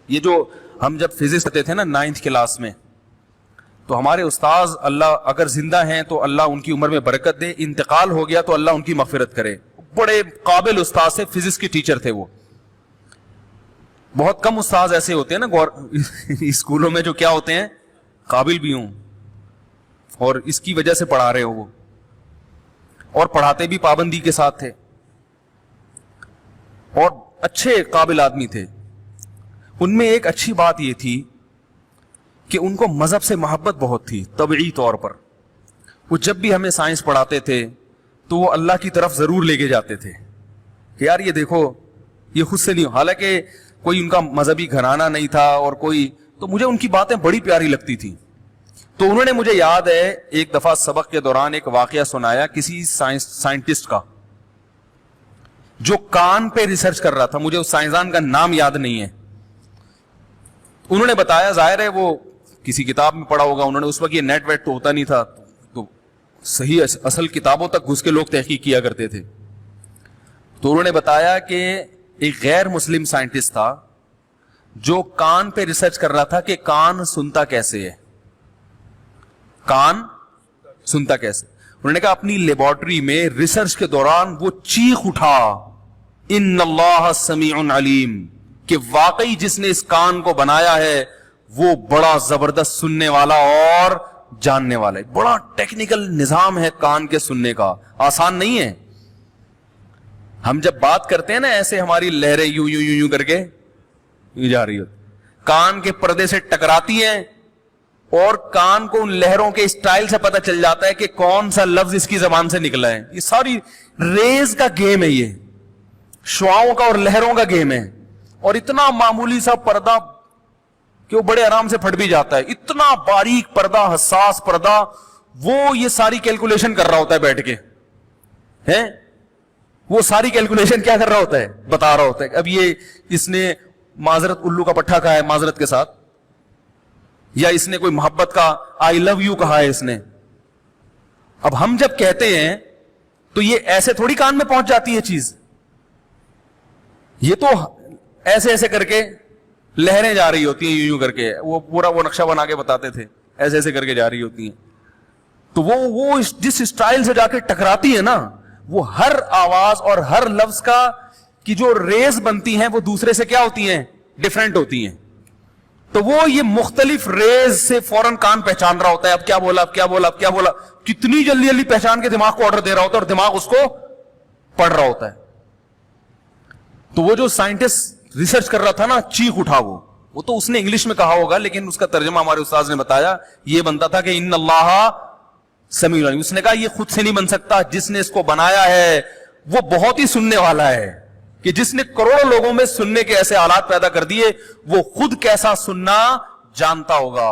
یہ جو ہم جب فزکس پڑھتے تھے نا 9th کلاس میں، تو ہمارے استاذ اللہ اگر زندہ ہیں تو اللہ ان کی عمر میں برکت دے، انتقال ہو گیا تو اللہ ان کی مغفرت کرے، بڑے قابل استاذ سے فزکس کے ٹیچر تھے وہ. بہت کم استاذ ایسے ہوتے ہیں نا اسکولوں میں جو کیا ہوتے ہیں قابل بھی ہوں اور اس کی وجہ سے پڑھا رہے ہو وہ، اور پڑھاتے بھی پابندی کے ساتھ تھے اور اچھے قابل آدمی تھے. ان میں ایک اچھی بات یہ تھی کہ ان کو مذہب سے محبت بہت تھی طبعی طور پر. وہ جب بھی ہمیں سائنس پڑھاتے تھے تو وہ اللہ کی طرف ضرور لے کے جاتے تھے کہ یار یہ دیکھو یہ خود سے نہیں، حالانکہ کوئی ان کا مذہبی گھرانہ نہیں تھا اور کوئی، تو مجھے ان کی باتیں بڑی پیاری لگتی تھی. تو انہوں نے مجھے یاد ہے ایک دفعہ سبق کے دوران ایک واقعہ سنایا کسی سائنٹسٹ کا جو کان پہ ریسرچ کر رہا تھا. مجھے اس سائنسدان کا نام یاد نہیں ہے. انہوں نے بتایا، ظاہر ہے وہ کسی کتاب میں پڑھا ہوگا انہوں نے، اس وقت یہ نیٹ ویٹ تو ہوتا نہیں تھا، تو صحیح اصل کتابوں تک گھس کے لوگ تحقیق کیا کرتے تھے. تو انہوں نے بتایا کہ ایک غیر مسلم سائنٹسٹ تھا جو کان پہ ریسرچ کر رہا تھا کہ کان سنتا کیسے ہے، کان سنتا کیسے. انہوں نے کہا اپنی لیبارٹری میں ریسرچ کے دوران وہ چیخ اٹھا ان اللہ سمیع علیم، کہ واقعی جس نے اس کان کو بنایا ہے وہ بڑا زبردست سننے والا اور جاننے والا ہے. بڑا ٹیکنیکل نظام ہے کان کے سننے کا، آسان نہیں ہے. ہم جب بات کرتے ہیں نا ایسے ہماری لہریں یوں یوں یوں یوں کر کے یوں جا رہی ہوتی، کان کے پردے سے ٹکراتی ہیں اور کان کو ان لہروں کے اسٹائل سے پتہ چل جاتا ہے کہ کون سا لفظ اس کی زبان سے نکلا ہے. یہ ساری ریز کا گیم ہے، یہ شعاؤں کا اور لہروں کا گیم ہے. اور اتنا معمولی سا پردہ کہ وہ بڑے آرام سے پھٹ بھی جاتا ہے، اتنا باریک پردہ، حساس پردہ، وہ یہ ساری کیلکولیشن کر رہا ہوتا ہے بیٹھ کے، ہیں وہ ساری کیلکولیشن کیا کر رہا ہوتا ہے، بتا رہا ہوتا ہے. اب یہ اس نے معذرت الو کا پٹھا کہا ہے معذرت کے ساتھ، یا اس نے کوئی محبت کا آئی لو یو کہا ہے اس نے. اب ہم جب کہتے ہیں تو یہ ایسے تھوڑی کان میں پہنچ جاتی ہے چیز، یہ تو ایسے ایسے کر کے لہریں جا رہی ہوتی ہیں یوں یوں کر کے، وہ پورا وہ نقشہ بنا کے بتاتے تھے، ایسے ایسے کر کے جا رہی ہوتی ہیں. تو وہ جس اسٹائل سے جا کے ٹکراتی ہے نا، وہ ہر آواز اور ہر لفظ کا کی جو ریز بنتی ہیں وہ دوسرے سے کیا ہوتی ہیں، ڈیفرنٹ ہوتی ہیں. تو وہ یہ مختلف ریز سے فوراً کان پہچان رہا ہوتا ہے، اب کیا بولا اب کیا بولا اب کیا بولا، کتنی جلدی جلدی پہچان کے دماغ کو آرڈر دے رہا ہوتا ہے اور دماغ اس کو پڑھ رہا ہوتا ہے. تو وہ جو سائنٹسٹ ریسرچ کر رہا تھا نا، چیخ اٹھا وہ تو اس نے انگلش میں کہا ہوگا لیکن اس کا ترجمہ ہمارے استاذ نے بتایا یہ بنتا تھا کہ ان اللہ سمیع علیم. اس نے کہا یہ خود سے نہیں بن سکتا، جس نے اس کو بنایا ہے وہ بہت ہی سننے والا ہے، کہ جس نے کروڑوں لوگوں میں سننے کے ایسے حالات پیدا کر دیے وہ خود کیسا سننا جانتا ہوگا.